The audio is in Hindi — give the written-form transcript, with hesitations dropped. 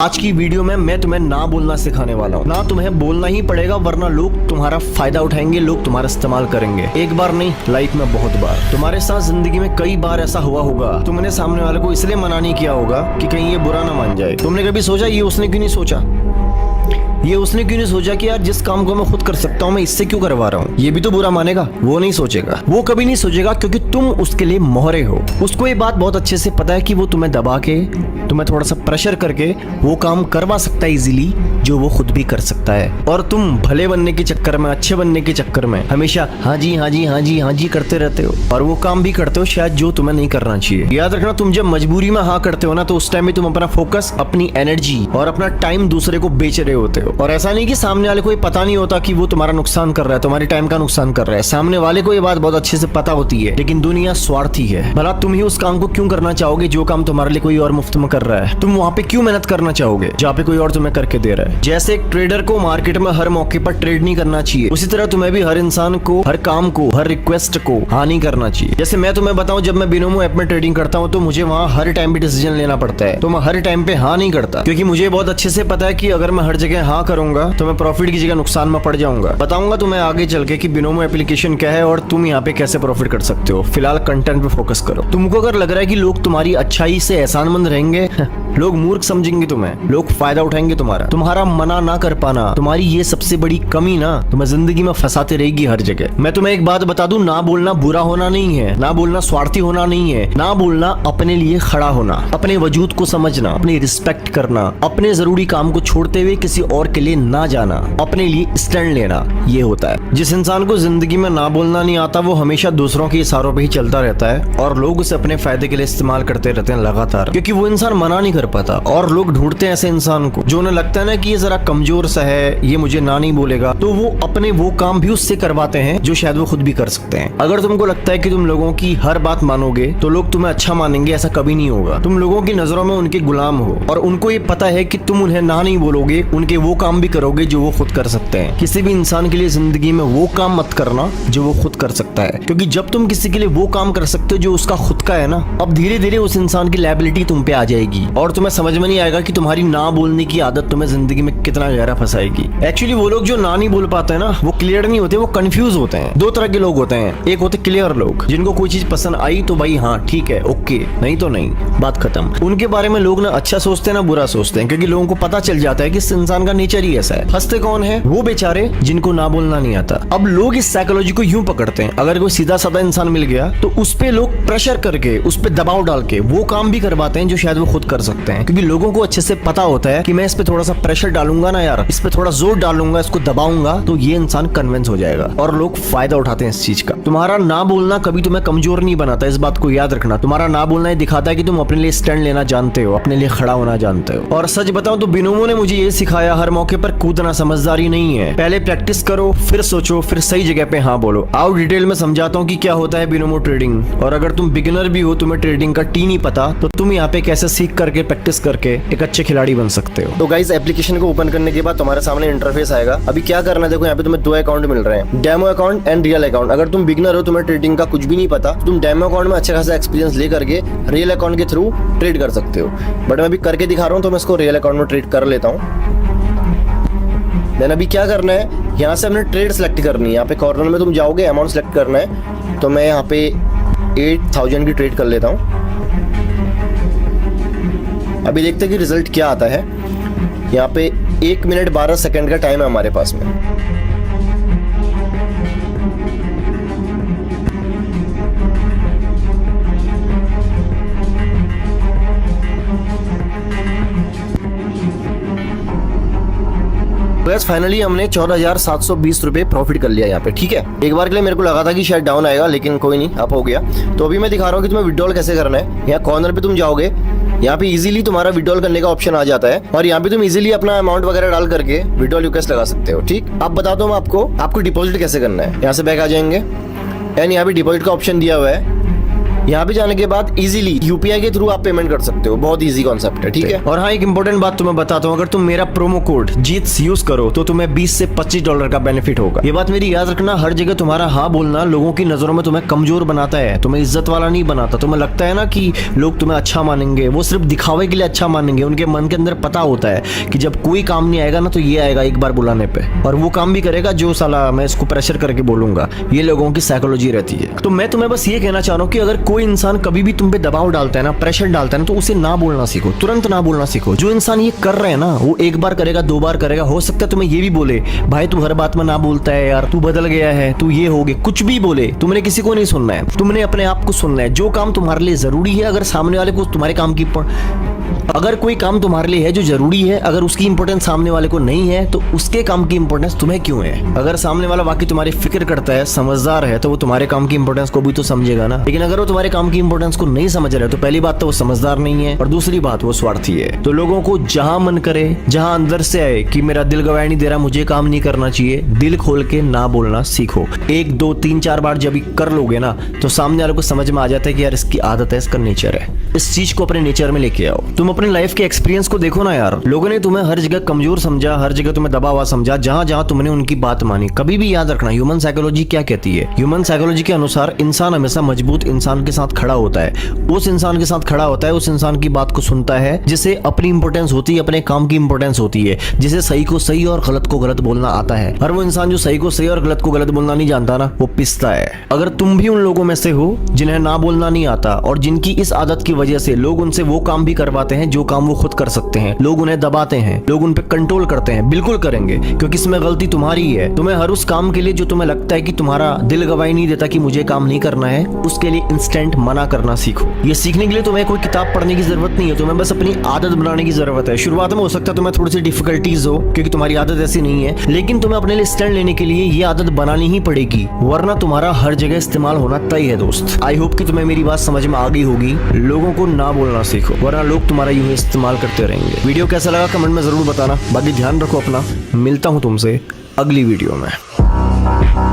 आज की वीडियो में मैं तुम्हें ना बोलना सिखाने वाला हूँ। ना तुम्हें बोलना ही पड़ेगा, वरना लोग तुम्हारा फायदा उठाएंगे, लोग तुम्हारा इस्तेमाल करेंगे। एक बार नहीं, लाइफ में बहुत बार। तुम्हारे साथ जिंदगी में कई बार ऐसा हुआ होगा। तुमने सामने वाले को इसलिए मना नहीं किया होगा कि कहीं ये बुरा ना मान जाए। तुमने कभी सोचा ये उसने क्यों नहीं सोचा, ये उसने क्यों नहीं सोचा कि यार जिस काम को मैं खुद कर सकता हूँ मैं इससे क्यों करवा रहा हूँ, ये भी तो बुरा मानेगा। वो नहीं सोचेगा, वो कभी नहीं सोचेगा, क्योंकि तुम उसके लिए मोहरे हो। उसको ये बात बहुत अच्छे से पता है कि वो तुम्हें दबा के, तुम्हें थोड़ा सा प्रेशर करके वो काम करवा सकता है इजीली, जो वो खुद भी कर सकता है। और तुम भले बनने के चक्कर में, अच्छे बनने के चक्कर में हमेशा हाँ जी हाँ जी हाँ जी हाँ जी करते रहते हो, और वो काम भी करते हो शायद जो तुम्हें नहीं करना चाहिए। याद रखना, तुम जब मजबूरी में हाँ करते हो ना, तो उस टाइम में तुम अपना फोकस, अपनी एनर्जी और अपना टाइम दूसरे को बेच रहे होते हो। और ऐसा नहीं कि सामने वाले को ये पता नहीं होता कि वो तुम्हारा नुकसान कर रहा है, तुम्हारे टाइम का नुकसान कर रहा है। सामने वाले को ये बात बहुत अच्छे से पता होती है, लेकिन दुनिया स्वार्थी है। भला तुम ही उस काम को क्यों करना चाहोगे जो काम तुम्हारे लिए कोई और मुफ्त में कर रहा है? तुम वहाँ पे क्यों मेहनत करना चाहोगे जहाँ पे कोई और तुम्हें करके दे रहा है? जैसे एक ट्रेडर को मार्केट में हर मौके पर ट्रेड नहीं करना चाहिए, उसी तरह तुम्हें भी हर इंसान को, हर काम को, हर रिक्वेस्ट को हाँ नहीं करना चाहिए। जैसे मैं तुम्हें बताऊं, जब मैं बिनोमो ऐप में ट्रेडिंग करता हूँ तो मुझे वहाँ हर टाइम भी डिसीजन लेना पड़ता है, तो मैं हर टाइम पे हाँ नहीं करता, क्योंकि मुझे बहुत अच्छे से पता है कि अगर मैं हर जगह हाँ करूंगा तो मैं प्रॉफिट की जगह नुकसान में पड़ जाऊंगा। बताऊंगा तुम्हें आगे चल के कि बिनोमो एप्लीकेशन क्या है और तुम यहाँ पे कैसे प्रॉफिट कर सकते हो। फिलहाल कंटेंट पे फोकस करो। तुमको अगर लग रहा है कि लोग तुम्हारी अच्छाई से एहसानमंद रहेंगे, लोग मूर्ख समझेंगे तुम्हें, लोग फायदा उठाएंगे तुम्हारा मना ना कर पाना, तुम्हारी ये सबसे बड़ी कमी ना तुम्हें जिंदगी में फंसाते रहेगी हर जगह। मैं तुम्हें एक बात बता दूं, ना बोलना बुरा होना नहीं है, ना बोलना स्वार्थी होना नहीं है। ना बोलना अपने लिए खड़ा होना, अपने वजूद को समझना, अपनी रिस्पेक्ट करना, अपने जरूरी काम को छोड़ते हुए किसी और के लिए ना जाना, अपने लिए स्टैंड लेना, ये होता है। जिस इंसान को जिंदगी में ना बोलना नहीं आता, वो हमेशा दूसरों के इशारों पे ही चलता रहता है और लोग उसे अपने फायदे के लिए इस्तेमाल करते रहते हैं लगातार, क्योंकि वो इंसान मना नहीं कर पाता। और लोग ढूंढते हैं ऐसे इंसान को जो उन्हें लगता है ना कि ये जरा कमजोर सा है, ये मुझे ना नहीं बोलेगा, तो वो अपने वो काम भी उससे करवाते हैं जो शायद वो खुद भी कर सकते हैं। अगर तुमको लगता है कि तुम लोगों की हर बात मानोगे तो लोग तुम्हें अच्छा मानेंगे, ऐसा कभी नहीं होगा। तुम लोगों की नजरों में उनके गुलाम हो, और उनको ये पता है कि तुम उन्हें ना नहीं बोलोगे, उनके वो काम भी करोगे जो वो खुद कर सकते हैं। किसी भी इंसान के लिए जिंदगी में वो काम मत करना जो वो खुद कर सकता है, क्योंकि जब तुम किसी के लिए वो काम कर सकते हो जो उसका खुद का है ना, अब धीरे धीरे उस इंसान की लायबिलिटी तुम पे आ जाएगी और तुम्हें समझ में नहीं आएगा कि तुम्हारी ना बोलने की आदत तुम्हें जिंदगी में कितना गहरा फंसाएगी। एक्चुअली वो लोग जो ना नहीं बोल पाते हैं ना, वो क्लियर नहीं होते, वो कंफ्यूज होते हैं। दो तरह के लोग होते हैं, एक होते क्लियर लोग, जिनको कोई चीज पसंद आई तो भाई हाँ ठीक है, ओके, नहीं तो नहीं, बात खत्म। उनके बारे में लोग ना अच्छा सोचते हैं ना बुरा सोचते हैं, क्योंकि लोगों को पता चल जाता है कि इस इंसान का नेचर ही ऐसा है। फंसते कौन है? वो बेचारे जिनको ना बोलना नहीं आता। अब लोग इस साइकोलॉजी को यूं पकड़ते हैं, अगर कोई सीधा साधा इंसान मिल गया तो उस पे लोग प्रेशर करके, उस पे दबाव डाल के वो काम भी करवाते हैं जो शायद वो खुद कर सकते हैं, क्योंकि लोगों को अच्छे से पता होता है कि मैं इस पे थोड़ा सा प्रेशर डालूंगा ना यार, इस पे थोड़ा जोर डालूंगा, इसको दबाऊंगा तो ये इंसान कन्विंस हो जाएगा, और लोग फायदा उठाते हैं इस चीज का। तुम्हारा ना बोलना कभी तुम्हें कमजोर नहीं बनाता, इस बात को याद रखना। तुम्हारा ना बोलना ये दिखाता है कि तुम अपने लिए स्टैंड लेना जानते हो, अपने लिए खड़ा होना जानते हो। और सच बताऊं तो बिनोमो ने मुझे ये सिखाया, हर मौके पर कूदना समझदारी नहीं है। पहले प्रैक्टिस करो, फिर सोचो, फिर सही जगह पे हाँ बोलो। आओ डिटेल में समझाता हूँ कि क्या होता है बिनोमो ट्रेडिंग, और अगर तुम बिगिनर भी हो, तुम्हें ट्रेडिंग का टी नहीं पता, तो तुम यहाँ पे कैसे सीख करके, प्रैक्टिस करके एक अच्छे खिलाड़ी बन सकते हो। तो गाइस, एप्लीकेशन को ओपन करने के बाद तुम्हारे सामने इंटरफेस आएगा। अभी क्या करना है, देखो यहाँ पे तुम्हें दो अकाउंट मिल रहे हैं, demo account and real account. अगर तुम बिगिनर हो, तुम्हें ट्रेडिंग का कुछ भी नहीं पता, तुम डेमो अकाउंट में अच्छा खासा एक्सपीरियंस ले करके रियल अकाउंट के थ्रू ट्रेड कर सकते हो। बट मैं अभी करके दिखा रहा हूँ, तो मैं इसको रियल अकाउंट में ट्रेड कर लेता हूँ। देन अभी क्या करना है, यहाँ से हमने ट्रेड सेलेक्ट करनी है। यहाँ पे कॉर्नर में तुम जाओगे, अमाउंट सेलेक्ट करना है, तो मैं यहाँ पे 8000 की ट्रेड कर लेता हूँ। अभी देखते हैं कि रिजल्ट क्या आता है। यहाँ पे 1 मिनट 12 सेकंड का टाइम है हमारे पास में। फाइनली हमने 14,720 रुपए प्रॉफिट कर लिया यहाँ पे। ठीक है, एक बार के लिए मेरे को लगा था कि शायद डाउन आएगा, लेकिन कोई नहीं, अप हो गया। तो अभी मैं दिखा रहा हूँ कि तुम्हें विड्रॉल कैसे करना है। यहाँ कॉर्नर पे तुम जाओगे, यहाँ पे इजीली तुम्हारा विड्रॉल करने का ऑप्शन आ जाता है, और यहाँ पे तुम इजीली अपना अमाउंट वगैरह डाल करके विड्रॉल रिक्वेस्ट लगा सकते हो। ठीक, अब बता दो मैं आपको डिपॉजिट कैसे करना है। यहाँ से बैक आ जाएंगे, एंड यहाँ पे डिपॉजिट का ऑप्शन दिया हुआ है। यहाँ पे जाने के बाद इजीली यूपीआई के थ्रू आप पेमेंट कर सकते हो, बहुत इजी कॉन्सेप्ट है, ठीक है। और हाँ, एक इंपॉर्टेंट बात तुम्हें बताता हूँ, अगर तुम मेरा प्रोमो कोड जीट्स यूज करो तो तुम्हें 20 से $25 का बेनिफिट होगा। ये बात मेरी याद रखना, हर जगह तुम्हारा हाँ बोलना लोगों की नजरों में तुम्हें कमजोर बनाता है, तुम्हें इज्जत वाला नहीं बनाता। तुम्हें लगता है ना कि लोग तुम्हें अच्छा मानेंगे, वो सिर्फ दिखावे के लिए अच्छा मानेंगे। उनके मन के अंदर पता होता है कि जब कोई काम नहीं आएगा ना तो ये आएगा एक बार बुलाने पे, और वो काम भी करेगा जो साला मैं इसको प्रेशर करके बोलूंगा। ये लोगों की साइकोलॉजी रहती है। तो मैं तुम्हें बस ये कहना चाह रहा हूँ कि अगर कोई इंसान कभी भी तुम पे दबाव डालता है ना, प्रेशर डालता है ना, तो उसे ना बोलना सीखो, तुरंत ना बोलना सीखो। जो इंसान ये कर रहे हैं ना, वो एक बार करेगा, 2 बार करेगा, हो सकता है तुम्हें ये भी बोले भाई तू हर बात में ना बोलता है यार, तू बदल गया है, तू ये हो गया, कुछ भी बोले। तुमने किसी को नहीं सुनना है, तुमने अपने आप को सुनना है। जो काम तुम्हारे लिए जरूरी है, अगर सामने वाले को तुम्हारे काम की अगर कोई काम तुम्हारे लिए है जो जरूरी है, अगर उसकी इंपॉर्टेंस सामने वाले को नहीं है तो उसके काम की इंपॉर्टेंस तुम्हें क्यों है। अगर सामने वाला वाकई तुम्हारी फिक्र करता है, समझदार है, तो वो तुम्हारे काम की इंपॉर्टेंस को भी तो समझेगा ना। लेकिन अगर वो तुम्हारे काम की इंपॉर्टेंस को नहीं समझ रहा है तो पहली बात तो वो समझदार नहीं है, और दूसरी बात वो स्वार्थी है। तो लोगों को जहां मन करे, जहां अंदर से आए कि मेरा दिल गवाही नहीं दे रहा, मुझे काम नहीं करना चाहिए, दिल खोल के ना बोलना सीखो। 1, 2, 3, 4 बार जब कर लोगे ना तो सामने वाले को समझ में आ जाता है कि यार इसकी आदत है, इसका नेचर है। इस चीज को अपने नेचर में लेके आओ। तुम अपने लाइफ के एक्सपीरियंस को देखो ना यार, लोगों ने तुम्हें हर जगह कमजोर समझा, हर जगह तुम्हें दबा हुआ समझा, जहां जहां तुमने उनकी बात मानी। कभी भी याद रखना, ह्यूमन साइकोलॉजी क्या कहती है। ह्यूमन साइकोलॉजी के अनुसार इंसान हमेशा मजबूत इंसान के साथ खड़ा होता है। उस इंसान के साथ खड़ा होता है, उस इंसान की बात को सुनता है जिसे अपनी इंपॉर्टेंस होती है, अपने काम की इंपॉर्टेंस होती है, जिसे सही को सही और गलत को गलत बोलना आता है। और वो इंसान जो सही को सही और गलत को गलत बोलना नहीं जानता ना, वो पिसता है। अगर तुम भी उन लोगों में से हो जिन्हें ना बोलना नहीं आता और जिनकी इस आदत की वजह से लोग उनसे वो काम भी करवाते हैं जो काम वो खुद कर सकते हैं, लोग उन्हें दबाते हैं, लोग उन पे कंट्रोल करते हैं, बिल्कुल करेंगे, क्योंकि इसमें गलती तुम्हारी है। तुम्हें हर उस काम के लिए जो तुम्हें लगता है कि तुम्हारा दिल गवाही नहीं देता कि मुझे काम नहीं करना है, उसके लिए इंस्टेंट मना करना सीखो। ये सीखने के लिए तुम्हें कोई किताब पढ़ने की जरूरत नहीं है, तुम्हें बस अपनी आदत बनाने की जरूरत है। शुरुआत में हो सकता है तुम्हें थोड़ी सी डिफिकल्टीज हो क्योंकि तुम्हारी आदत ऐसी नहीं है, लेकिन तुम्हें अपने लिए स्टैंड लेने के लिए ये आदत बनानी ही पड़ेगी, वरना तुम्हारा हर जगह इस्तेमाल होना तय है दोस्त। आई होप कि तुम्हें मेरी बात समझ में आ गई होगी। लोगों को ना बोलना सीखो, वरना लोग तुम्हारा यूं ही इस्तेमाल करते रहेंगे। वीडियो कैसा लगा कमेंट में जरूर बताना। बाकी ध्यान रखो अपना, मिलता हूं तुमसे अगली वीडियो में।